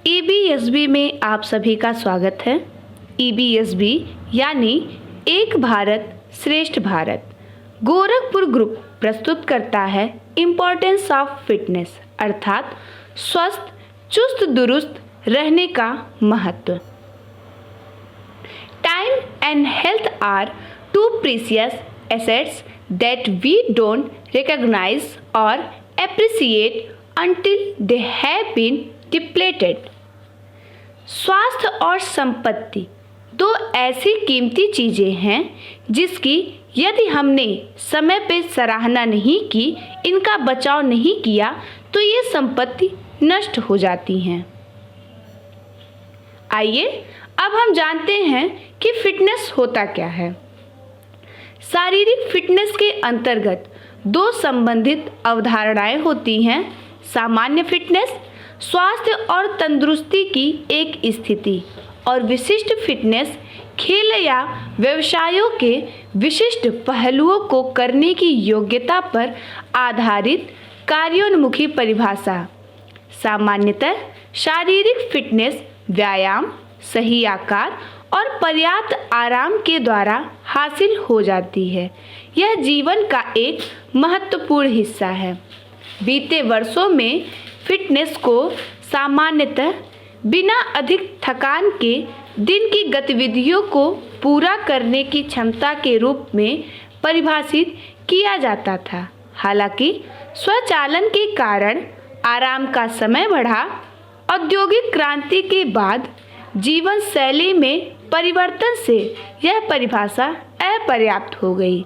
EBSB में आप सभी का स्वागत है। ईबीएसबी यानी एक भारत श्रेष्ठ भारत गोरखपुर ग्रुप प्रस्तुत करता है इम्पोर्टेंस ऑफ फिटनेस अर्थात स्वस्थ चुस्त दुरुस्त रहने का महत्व। Time and health are two precious assets that we don't recognise और appreciate until they have been depleted। स्वास्थ्य और संपत्ति दो ऐसी कीमती चीज़ें हैं जिसकी यदि हमने समय पर सराहना नहीं की, इनका बचाव नहीं किया तो ये संपत्ति नष्ट हो जाती हैं। आइए अब हम जानते हैं कि फिटनेस होता क्या है। शारीरिक फिटनेस के अंतर्गत दो संबंधित अवधारणाएं होती हैं। सामान्य फिटनेस स्वास्थ्य और तंदुरुस्ती की एक स्थिति और विशिष्ट फिटनेस खेल या व्यवसायों के विशिष्ट पहलुओं को करने की योग्यता पर आधारित कार्योन्मुखी परिभाषा। सामान्यतः शारीरिक फिटनेस व्यायाम, सही आकार और पर्याप्त आराम के द्वारा हासिल हो जाती है। यह जीवन का एक महत्वपूर्ण हिस्सा है। बीते वर्षों में फिटनेस को सामान्यतः बिना अधिक थकान के दिन की गतिविधियों को पूरा करने की क्षमता के रूप में परिभाषित किया जाता था। हालांकि स्वचालन के कारण आराम का समय बढ़ा। औद्योगिक क्रांति के बाद जीवन शैली में परिवर्तन से यह परिभाषा अपर्याप्त हो गई।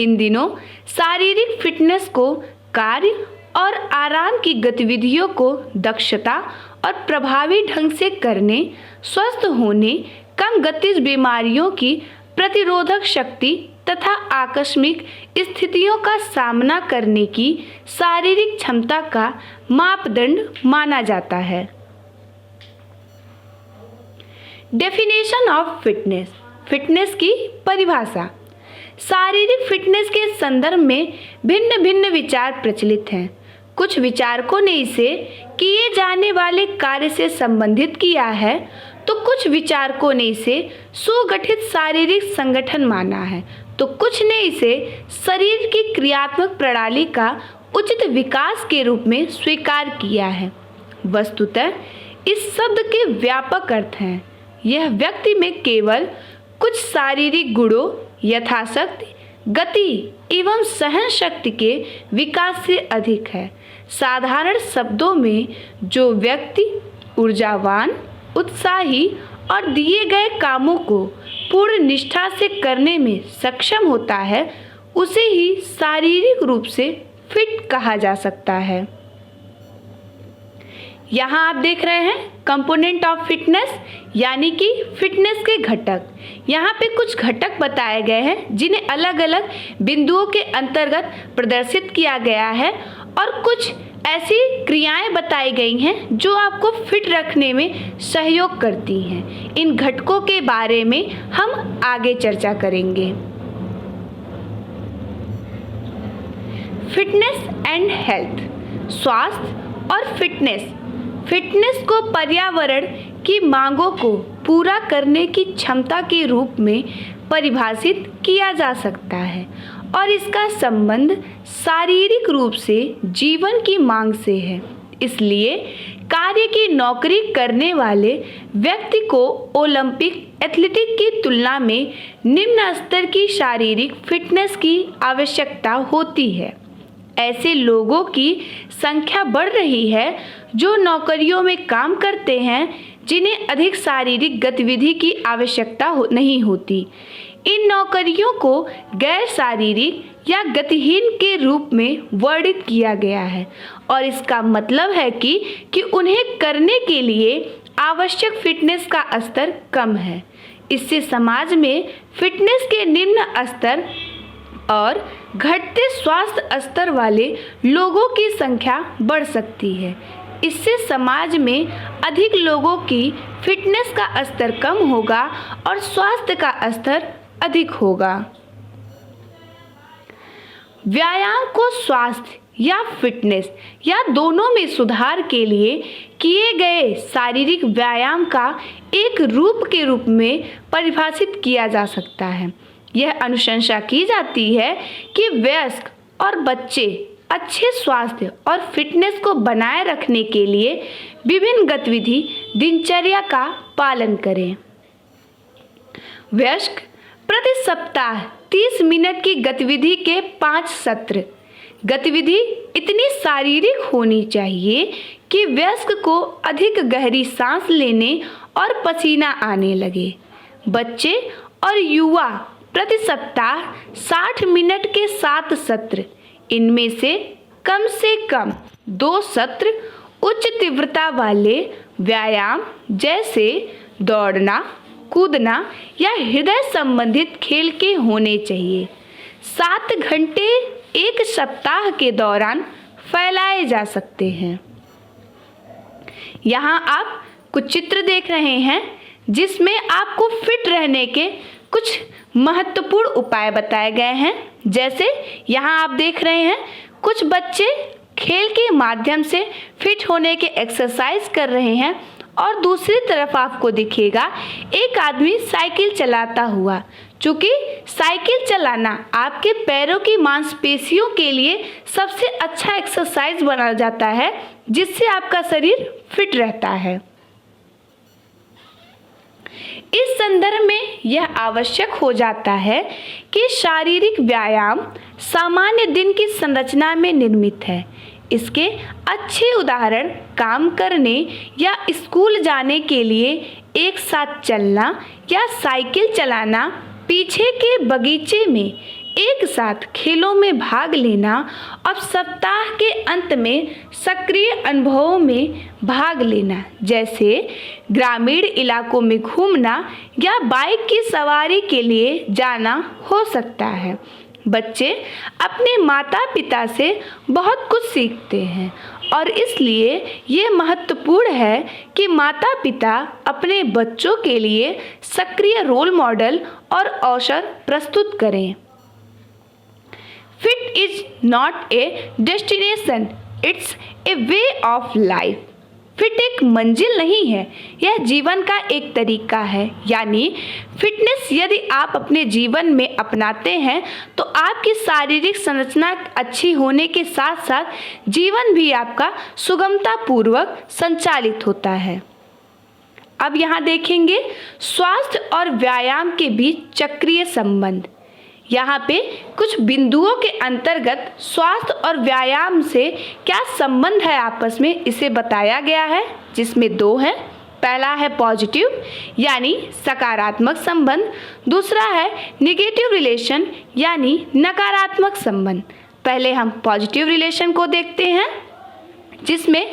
इन दिनों शारीरिक फिटनेस को कार्य और आराम की गतिविधियों को दक्षता और प्रभावी ढंग से करने, स्वस्थ होने, कम गतिज बीमारियों की प्रतिरोधक शक्ति तथा आकस्मिक स्थितियों का सामना करने की शारीरिक क्षमता का मापदंड माना जाता है। डेफिनेशन ऑफ फिटनेस, फिटनेस की परिभाषा। शारीरिक फिटनेस के संदर्भ में भिन्न भिन्न विचार प्रचलित हैं। कुछ विचारकों ने इसे किए जाने वाले कार्य से संबंधित किया है तो कुछ विचारकों ने इसे सुगठित शारीरिक संगठन माना है तो कुछ ने इसे शरीर की क्रियात्मक प्रणाली का उचित विकास के रूप में स्वीकार किया है। वस्तुतः इस शब्द के व्यापक अर्थ हैं। यह व्यक्ति में केवल कुछ शारीरिक गुणों यथाशक्ति गति एवं सहन शक्ति के विकास से अधिक है। साधारण शब्दों में जो व्यक्ति ऊर्जावान, उत्साही और दिए गए कामों को पूर्ण निष्ठा से करने में सक्षम होता है उसे ही शारीरिक रूप से फिट कहा जा सकता है। यहाँ आप देख रहे हैं कंपोनेंट ऑफ फिटनेस यानी कि फिटनेस के घटक। यहाँ पे कुछ घटक बताए गए हैं जिन्हें अलग अलग बिंदुओं के अंतर्गत प्रदर्शित किया गया है और कुछ ऐसी क्रियाएं बताई गई हैं जो आपको फिट रखने में सहयोग करती हैं। इन घटकों के बारे में हम आगे चर्चा करेंगे। फिटनेस एंड हेल्थ, स्वास्थ्य और फिटनेस। फिटनेस को पर्यावरण की मांगों को पूरा करने की क्षमता के रूप में परिभाषित किया जा सकता है और इसका संबंध शारीरिक रूप से जीवन की मांग से है। इसलिए कार्य की नौकरी करने वाले व्यक्ति को ओलंपिक एथलेटिक की तुलना में निम्न स्तर की शारीरिक फिटनेस की आवश्यकता होती है। ऐसे लोगों की संख्या बढ़ रही है जो नौकरियों में काम करते हैं जिन्हें अधिक शारीरिक गतिविधि की आवश्यकता नहीं होती। इन नौकरियों को गैर शारीरिक या गतिहीन के रूप में वर्णित किया गया है और इसका मतलब है कि उन्हें करने के लिए आवश्यक फिटनेस का स्तर कम है। इससे समाज में फिटनेस के निम्न स्तर और घटते स्वास्थ्य स्तर वाले लोगों की संख्या बढ़ सकती है। इससे समाज में अधिक लोगों की फिटनेस का स्तर कम होगा और स्वास्थ्य का स्तर अधिक होगा। व्यायाम को स्वास्थ्य या फिटनेस या दोनों में सुधार के लिए किए गए शारीरिक व्यायाम का एक रूप के रूप में परिभाषित किया जा सकता है। यह अनुशंसा की जाती है कि वयस्क और बच्चे अच्छे स्वास्थ्य और फिटनेस को बनाए रखने के लिए विभिन्न गतिविधि दिनचर्या का पालन करें। वयस्क प्रति सप्ताह 30 मिनट की गतिविधि के 5 सत्र। गतिविधि इतनी शारीरिक होनी चाहिए कि वयस्क को अधिक गहरी सांस लेने और पसीना आने लगे। बच्चे और युवा प्रति सप्ताह 60 मिनट के 7 सत्र। इनमें से कम 2 सत्र उच्च तीव्रता वाले व्यायाम जैसे दौड़ना, कूदना या हृदय संबंधित खेल के होने चाहिए। 7 घंटे एक सप्ताह के दौरान फैलाए जा सकते हैं। यहाँ आप कुछ चित्र देख रहे हैं जिसमें आपको फिट रहने के कुछ महत्वपूर्ण उपाय बताए गए हैं। जैसे यहाँ आप देख रहे हैं कुछ बच्चे खेल के माध्यम से फिट होने के एक्सरसाइज कर रहे हैं और दूसरी तरफ आपको दिखेगा एक आदमी साइकिल चलाता हुआ। चूँकि साइकिल चलाना आपके पैरों की मांसपेशियों के लिए सबसे अच्छा एक्सरसाइज माना जाता है, जिससे आपका शरीर फिट रहता है। इस संदर्भ में यह आवश्यक हो जाता है कि शारीरिक व्यायाम सामान्य दिन की संरचना में निर्मित है। इसके अच्छे उदाहरण काम करने या स्कूल जाने के लिए एक साथ चलना या साइकिल चलाना, पीछे के बगीचे में एक साथ खेलों में भाग लेना और सप्ताह के अंत में सक्रिय अनुभवों में भाग लेना, जैसे ग्रामीण इलाकों में घूमना या बाइक की सवारी के लिए जाना हो सकता है। बच्चे अपने माता पिता से बहुत कुछ सीखते हैं और इसलिए ये महत्वपूर्ण है कि माता पिता अपने बच्चों के लिए सक्रिय रोल मॉडल और अवसर प्रस्तुत करें। Fit is not a destination, it's a way of life. Fit एक मंजिल नहीं है, यह जीवन का एक तरीका है। यानी फिटनेस यदि आप अपने जीवन में अपनाते हैं तो आपकी शारीरिक संरचना अच्छी होने के साथ साथ जीवन भी आपका सुगमता पूर्वक संचालित होता है। अब यहाँ देखेंगे स्वास्थ्य और व्यायाम के बीच चक्रीय संबंध। यहाँ पे कुछ बिंदुओं के अंतर्गत स्वास्थ्य और व्यायाम से क्या संबंध है आपस में, इसे बताया गया है, जिसमें 2 हैं। पहला है पॉजिटिव यानी सकारात्मक संबंध, दूसरा है निगेटिव रिलेशन यानी नकारात्मक संबंध। पहले हम पॉजिटिव रिलेशन को देखते हैं, जिसमें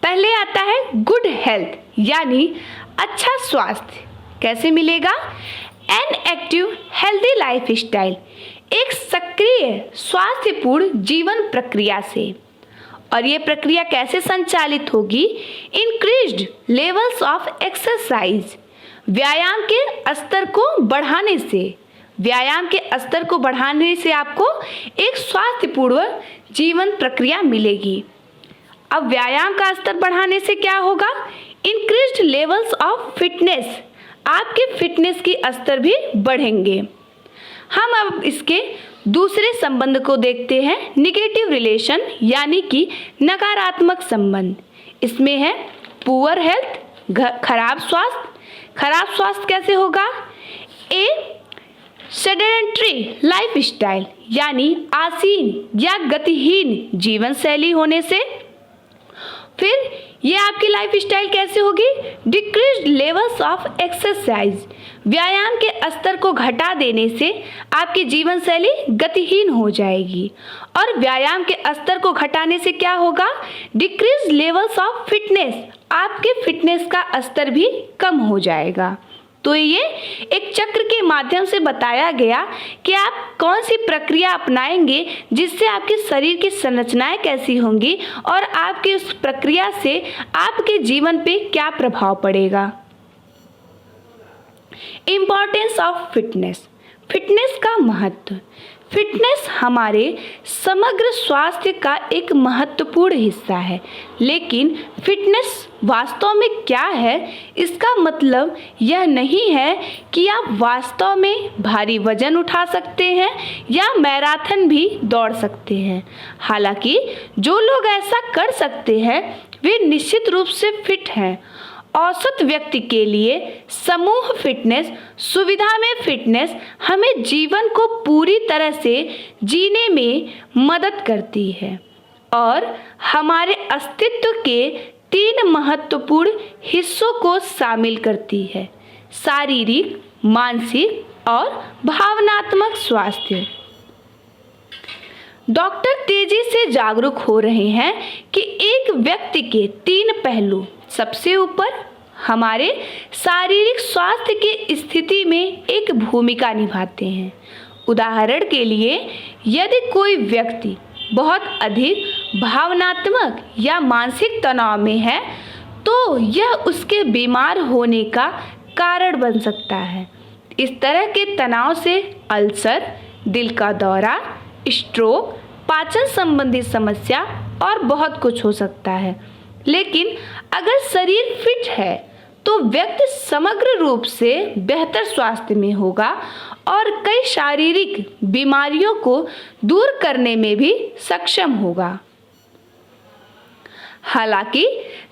पहले आता है गुड हेल्थ यानी अच्छा स्वास्थ्य। कैसे मिलेगा? An active healthy life style, एक सक्रिय स्वास्थ्यपूर्ण जीवन प्रक्रिया से। और ये प्रक्रिया कैसे संचालित होगी? इंक्रीज्ड लेवल्स ऑफ एक्सरसाइज, व्यायाम के स्तर को बढ़ाने से। व्यायाम के स्तर को बढ़ाने से आपको एक स्वास्थ्यपूर्ण जीवन प्रक्रिया मिलेगी। अब व्यायाम का स्तर बढ़ाने से क्या होगा? इंक्रीज्ड लेवल्स ऑफ फिटनेस, आपके फिटनेस की स्तर भी बढ़ेंगे। हम अब इसके दूसरे संबंध को देखते हैं, निगेटिव रिलेशन यानी कि नकारात्मक संबंध। इसमें है पुअर हेल्थ, खराब स्वास्थ्य। खराब स्वास्थ्य कैसे होगा? ए सेडेंटरी लाइफ स्टाइल यानी आसीन या गतिहीन जीवन शैली होने से। फिर ये आपकी लाइफ स्टाइल कैसे होगी? डिक्रीज्ड लेवल्स ऑफ एक्सरसाइज, व्यायाम के स्तर को घटा देने से आपकी जीवन शैली गतिहीन हो जाएगी। और व्यायाम के स्तर को घटाने से क्या होगा? डिक्रीज्ड लेवल्स ऑफ फिटनेस, आपके फिटनेस का स्तर भी कम हो जाएगा। तो ये एक चक्र के माध्यम से बताया गया कि आप कौन सी प्रक्रिया अपनाएंगे जिससे आपके शरीर की संरचनाएं कैसी होंगी और आपकी उस प्रक्रिया से आपके जीवन पे क्या प्रभाव पड़ेगा। इम्पॉर्टेंस ऑफ फिटनेस, फिटनेस का महत्व। फिटनेस हमारे समग्र स्वास्थ्य का एक महत्वपूर्ण हिस्सा है, लेकिन फिटनेस वास्तव में क्या है, इसका मतलब यह नहीं है कि आप वास्तव में भारी वजन उठा सकते हैं या मैराथन भी दौड़ सकते हैं। हालांकि जो लोग ऐसा कर सकते हैं वे निश्चित रूप से फिट हैं। औसत व्यक्ति के लिए समूह फिटनेस सुविधा में फिटनेस हमें जीवन को पूरी तरह से जीने में मदद करती है और हमारे अस्तित्व के 3 महत्वपूर्ण हिस्सों को शामिल करती है: शारीरिक, मानसिक और भावनात्मक स्वास्थ्य। डॉक्टर तेजी से जागरूक हो रहे हैं कि एक व्यक्ति के 3 पहलू सबसे ऊपर हमारे शारीरिक स्वास्थ्य की स्थिति में एक भूमिका निभाते हैं। उदाहरण के लिए, यदि कोई व्यक्ति बहुत अधिक भावनात्मक या मानसिक तनाव में है तो यह उसके बीमार होने का कारण बन सकता है। इस तरह के तनाव से अल्सर, दिल का दौरा, स्ट्रोक, पाचन संबंधी समस्या और बहुत कुछ हो सकता है। लेकिन अगर शरीर फिट है तो व्यक्ति समग्र रूप से बेहतर स्वास्थ्य में होगा और कई शारीरिक बीमारियों को दूर करने में भी सक्षम होगा। हालांकि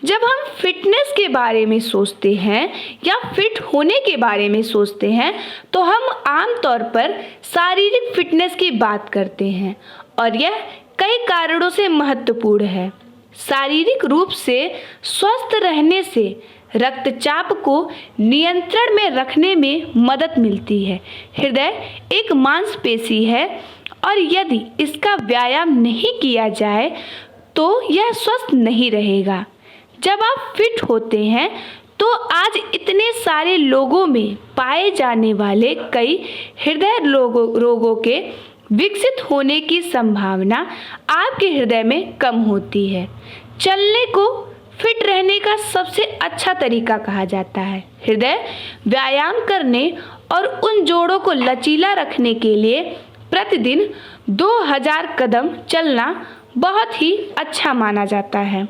जब हम फिटनेस के बारे में सोचते हैं या फिट होने के बारे में सोचते हैं तो हम आमतौर पर शारीरिक फिटनेस की बात करते हैं और यह कई कारणों से महत्वपूर्ण है। शारीरिक रूप से स्वस्थ रहने से रक्तचाप को नियंत्रण में रखने में मदद मिलती है। हृदय एक मांसपेशी है और यदि इसका व्यायाम नहीं किया जाए तो यह स्वस्थ नहीं रहेगा। जब आप फिट होते हैं तो आज इतने सारे लोगों में पाए जाने वाले कई हृदय रोगों के विकसित होने की संभावना आपके हृदय में कम होती है। चलने को फिट रहने का सबसे अच्छा तरीका कहा जाता है। हृदय व्यायाम करने और उन जोड़ों को लचीला रखने के लिए प्रतिदिन 2000 कदम चलना बहुत ही अच्छा माना जाता है।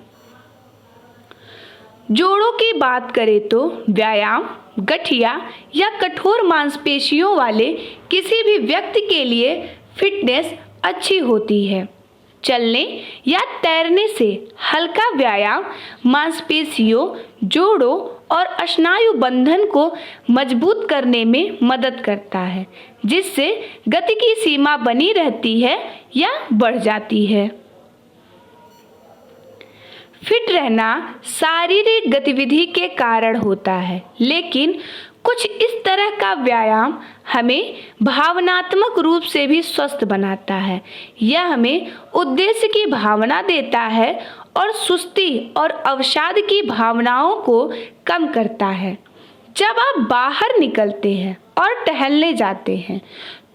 जोड़ों की बात करें तो व्यायाम गठिया या कठोर मांसपेशियों वाले किसी भी व्यक्ति के लिए फिटनेस अच्छी होती है। चलने या तैरने से हल्का व्यायाम मांसपेशियों, जोड़ों और स्नायु बंधन को मजबूत करने में मदद करता है, जिससे गति की सीमा बनी रहती है या बढ़ जाती है। फिट रहना शारीरिक गतिविधि के कारण होता है, लेकिन कुछ इस तरह का व्यायाम हमें भावनात्मक रूप से भी स्वस्थ बनाता है। यह हमें उद्देश्य की भावना देता है और सुस्ती और अवसाद की भावनाओं को कम करता है। जब आप बाहर निकलते हैं और टहलने जाते हैं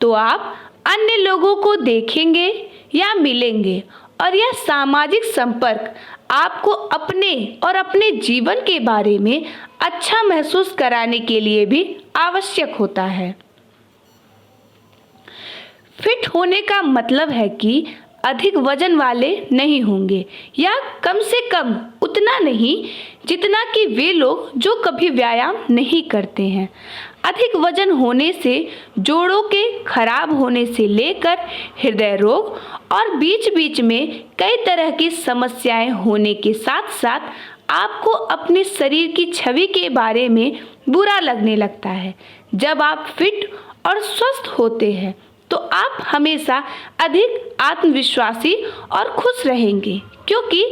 तो आप अन्य लोगों को देखेंगे या मिलेंगे और यह सामाजिक संपर्क आपको अपने और अपने जीवन के बारे में अच्छा महसूस कराने के लिए भी आवश्यक होता है। फिट होने का मतलब है कि अधिक वजन वाले नहीं होंगे या कम से कम उतना नहीं जितना कि वे लोग जो कभी व्यायाम नहीं करते हैं। अधिक वजन होने से जोड़ों के खराब होने से लेकर हृदय रोग और बीच बीच में कई तरह की समस्याएं होने के साथ साथ आपको अपने शरीर की छवि के बारे में बुरा लगने लगता है। जब आप फिट और स्वस्थ होते हैं तो आप हमेशा अधिक आत्मविश्वासी और खुश रहेंगे, क्योंकि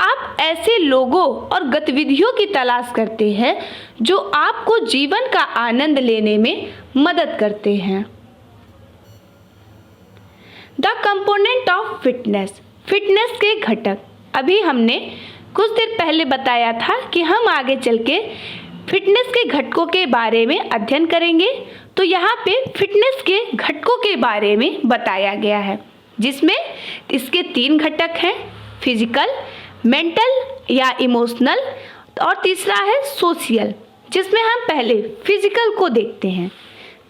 आप ऐसे लोगों और गतिविधियों की तलाश करते हैं जो आपको जीवन का आनंद लेने में मदद करते हैं। The component of fitness, fitness के घटक। अभी हमने कुछ देर पहले बताया था कि हम आगे चल के फिटनेस के घटकों के बारे में अध्ययन करेंगे, तो यहाँ पे फिटनेस के घटकों के बारे में बताया गया है, जिसमें इसके 3 घटक हैं: फिजिकल, मेंटल या इमोशनल, और तीसरा है सोशल, जिसमें हम पहले फिजिकल को देखते हैं।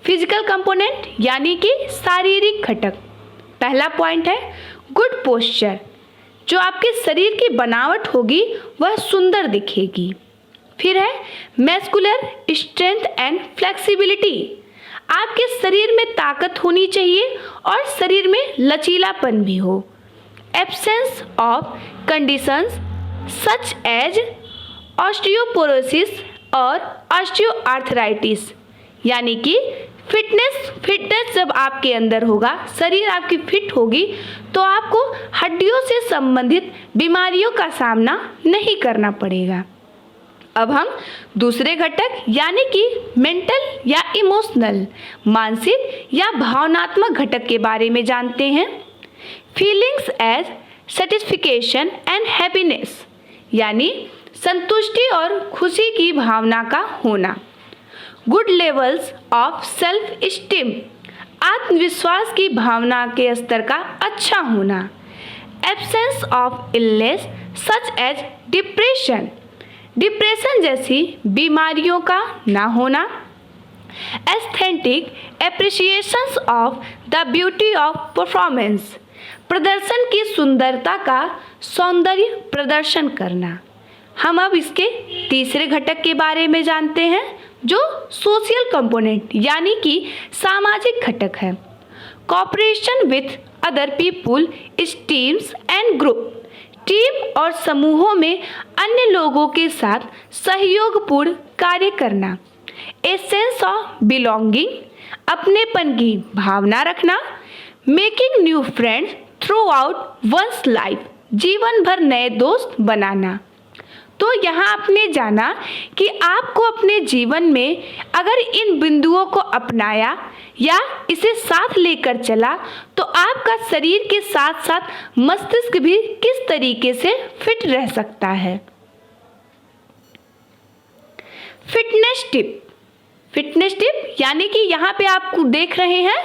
फिजिकल कंपोनेंट यानी कि शारीरिक घटक। पहला पॉइंट है गुड पोस्चर, जो आपके शरीर की बनावट होगी वह सुंदर दिखेगी। फिर है मस्कुलर स्ट्रेंथ एंड फ्लेक्सिबिलिटी, आपके शरीर में ताकत होनी चाहिए और शरीर में लचीलापन भी हो। Absence of conditions such as osteoporosis और ऑस्टियोआर्थराइटिस, यानी कि फिटनेस जब आपके अंदर होगा, शरीर आपकी फिट होगी, तो आपको हड्डियों से संबंधित बीमारियों का सामना नहीं करना पड़ेगा। अब हम दूसरे घटक यानी कि मेंटल या इमोशनल, मानसिक या भावनात्मक घटक के बारे में जानते हैं। Feelings as satisfaction and happiness, यानी संतुष्टि और खुशी की भावना का होना। Good levels of self esteem, आत्मविश्वास की भावना के स्तर का अच्छा होना। Absence of illness such as depression जैसी बीमारियों का ना होना। Aesthetic appreciations of the beauty of performance, प्रदर्शन की सुंदरता का सौंदर्य प्रदर्शन करना। हम अब इसके तीसरे घटक के बारे में जानते हैं, जो सोशल कंपोनेंट यानी कि सामाजिक घटक है। Cooperation with other people, teams and group, team और समूहों में अन्य लोगों के साथ सहयोगपूर्ण कार्य करना। ए सेंस ऑफ बिलोंगिंग, अपनेपन की भावना रखना। Making new friends through out one's life, जीवन भर नए दोस्त बनाना। तो यहाँ आपने जाना कि आपको अपने जीवन में अगर इन बिंदुओं को अपनाया या इसे साथ लेकर चला, तो आपका शरीर के साथ साथ मस्तिष्क भी किस तरीके से फिट रह सकता है। फिटनेस टिप यानी कि यहाँ पे आप देख रहे हैं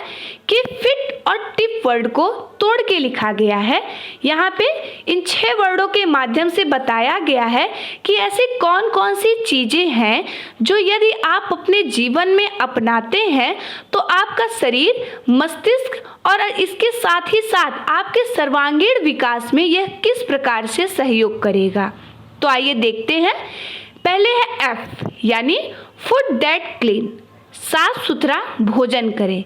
कि फिट और टिप वर्ड को तोड़ के लिखा गया है। यहाँ पे इन 6 वर्डों के माध्यम से बताया गया है कि ऐसी कौन कौन सी चीज़ें हैं जो यदि आप अपने जीवन में अपनाते हैं तो आपका शरीर, मस्तिष्क और इसके साथ ही साथ आपके सर्वांगीण विकास में यह किस प्रकार से सहयोग करेगा। तो आइए देखते हैं। पहले है एफ यानी फूड दैट क्लीन, साफ सुथरा भोजन करें।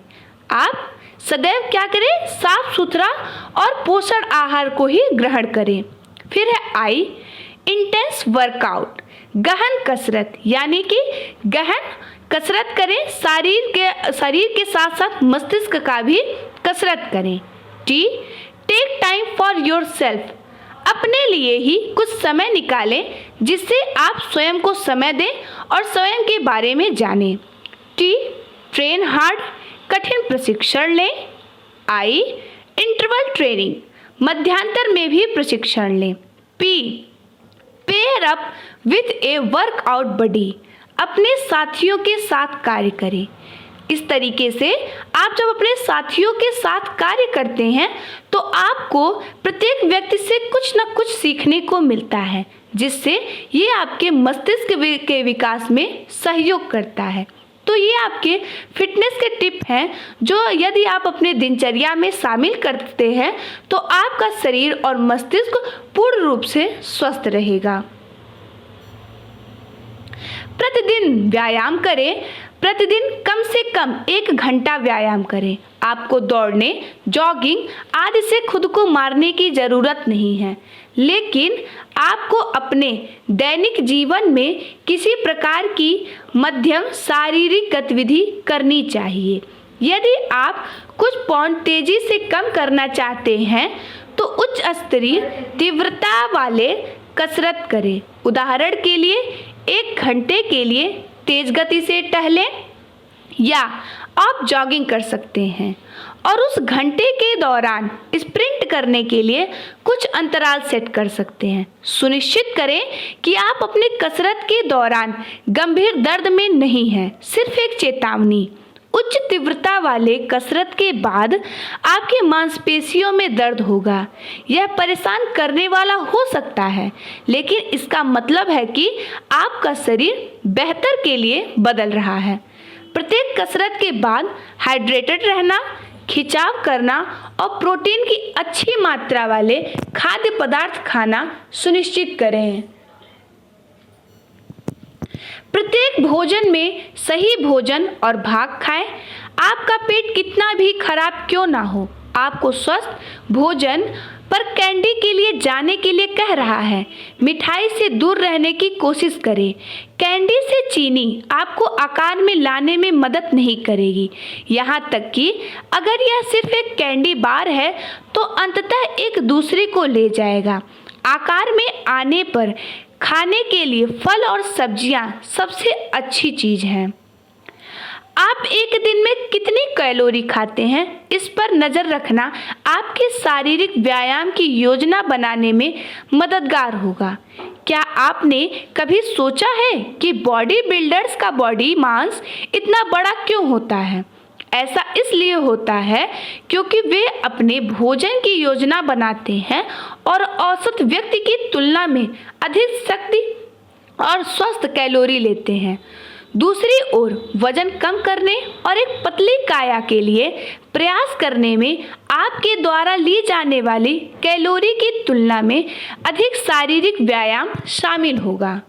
आप सदैव क्या करें, साफ सुथरा और पोषण आहार को ही ग्रहण करें। फिर है आई इंटेंस वर्कआउट, गहन कसरत, यानी कि गहन कसरत करें, शरीर के साथ साथ मस्तिष्क का भी कसरत करें। टी take time for yourself, अपने लिए ही कुछ समय निकालें जिससे आप स्वयं को समय दें और स्वयं के बारे में जानें। टी ट्रेन हार्ड, कठिन प्रशिक्षण लें। आई इंटरवल ट्रेनिंग, मध्यांतर में भी प्रशिक्षण लें। पी pair up with a workout buddy, अपने साथियों के साथ कार्य करें। इस तरीके से आप जब अपने साथियों के साथ कार्य करते हैं तो आपको प्रत्येक व्यक्ति से कुछ न कुछ सीखने को मिलता है, जिससे ये आपके मस्तिष्क के विकास में सहयोग करता है। तो ये आपके फिटनेस के टिप हैं जो यदि आप अपने दिनचर्या में शामिल करते हैं तो आपका शरीर और मस्तिष्क पूर्ण रूप से स्वस्थ रहेगा। प्रतिदिन व्यायाम करें, प्रतिदिन कम से कम 1 घंटा व्यायाम करें। आपको दौड़ने, जॉगिंग आदि से खुद को मारने की ज़रूरत नहीं है, लेकिन आपको अपने दैनिक जीवन में किसी प्रकार की मध्यम शारीरिक गतिविधि करनी चाहिए। यदि आप कुछ पाउंड तेजी से कम करना चाहते हैं तो उच्च स्तरीय तीव्रता वाले कसरत करें। उदाहरण के लिए 1 घंटे के लिए तेज गति से टहलें या आप जॉगिंग कर सकते हैं और उस घंटे के दौरान स्प्रिंट करने के लिए कुछ अंतराल सेट कर सकते हैं। सुनिश्चित करें कि आप अपनी कसरत के दौरान गंभीर दर्द में नहीं हैं। सिर्फ एक चेतावनी, उच्च तीव्रता वाले कसरत के बाद आपकी मांसपेशियों में दर्द होगा। यह परेशान करने वाला हो सकता है, लेकिन इसका मतलब है कि आपका शरीर बेहतर के लिए बदल रहा है। प्रत्येक कसरत के बाद हाइड्रेटेड रहना, खिंचाव करना और प्रोटीन की अच्छी मात्रा वाले खाद्य पदार्थ खाना सुनिश्चित करें। प्रत्येक भोजन में सही भोजन और भाग खाएं। आपका पेट कितना भी खराब क्यों ना हो, आपको स्वस्थ भोजन पर कैंडी के लिए जाने के लिए कह रहा है। मिठाई से दूर रहने की कोशिश करें। कैंडी से चीनी आपको आकार में लाने में मदद नहीं करेगी। यहाँ तक कि अगर यह सिर्फ एक कैंडी बार है तो अंततः एक दूसरे को ले जाएगा। आकार में आने पर खाने के लिए फल और सब्जियां सबसे अच्छी चीज हैं। आप एक दिन में कितनी कैलोरी खाते हैं, इस पर नज़र रखना आपके शारीरिक व्यायाम की योजना बनाने में मददगार होगा। क्या आपने कभी सोचा है कि बॉडी बिल्डर्स का बॉडी मास इतना बड़ा क्यों होता है? ऐसा इसलिए होता है क्योंकि वे अपने भोजन की योजना बनाते हैं और औसत व्यक्ति की तुलना में अधिक शक्ति और स्वस्थ कैलोरी लेते हैं। दूसरी ओर वजन कम करने और एक पतली काया के लिए प्रयास करने में आपके द्वारा ली जाने वाली कैलोरी की तुलना में अधिक शारीरिक व्यायाम शामिल होगा।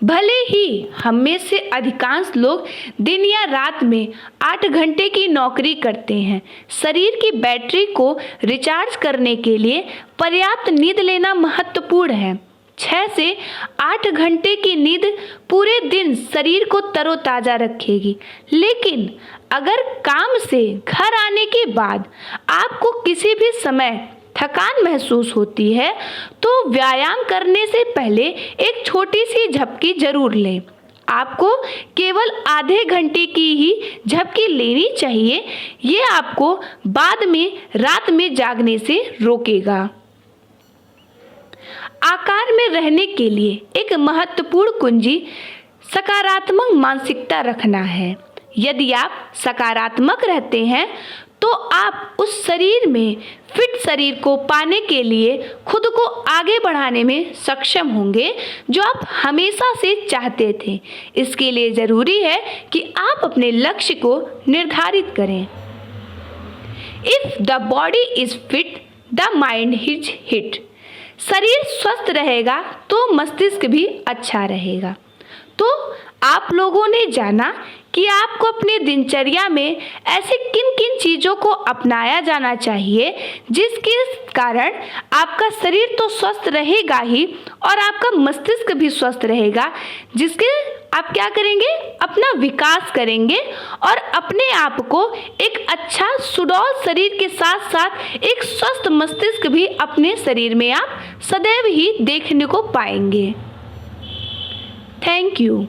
भले ही हम में से अधिकांश लोग दिन या रात में 8 घंटे की नौकरी करते हैं, शरीर की बैटरी को रिचार्ज करने के लिए पर्याप्त नींद लेना महत्वपूर्ण है। 6 से 8 घंटे की नींद पूरे दिन शरीर को तरोताज़ा रखेगी। लेकिन अगर काम से घर आने के बाद आपको किसी भी समय थकान महसूस होती है तो व्यायाम करने से पहले एक छोटी सी झपकी जरूर लें। आपको केवल आधे घंटे की ही झपकी लेनी चाहिए। ये आपको बाद में रात में जागने से रोकेगा। आकार में रहने के लिए एक महत्वपूर्ण कुंजी सकारात्मक मानसिकता रखना है। यदि आप सकारात्मक रहते हैं तो आप उस शरीर में फिट शरीर को पाने के लिए खुद को आगे बढ़ाने में सक्षम होंगे जो आप हमेशा से चाहते थे। इसके लिए ज़रूरी है कि आप अपने लक्ष्य को निर्धारित करें। If the body is fit the mind is hit. शरीर स्वस्थ रहेगा तो मस्तिष्क भी अच्छा रहेगा। तो आप लोगों ने जाना कि आपको अपने दिनचर्या में ऐसे किन किन चीज़ों को अपनाया जाना चाहिए जिसके कारण आपका शरीर तो स्वस्थ रहेगा ही और आपका मस्तिष्क भी स्वस्थ रहेगा, जिसके आप क्या करेंगे, अपना विकास करेंगे और अपने आप को एक अच्छा सुडौल शरीर के साथ साथ एक स्वस्थ मस्तिष्क भी अपने शरीर में आप सदैव ही देखने को पाएंगे। Thank you.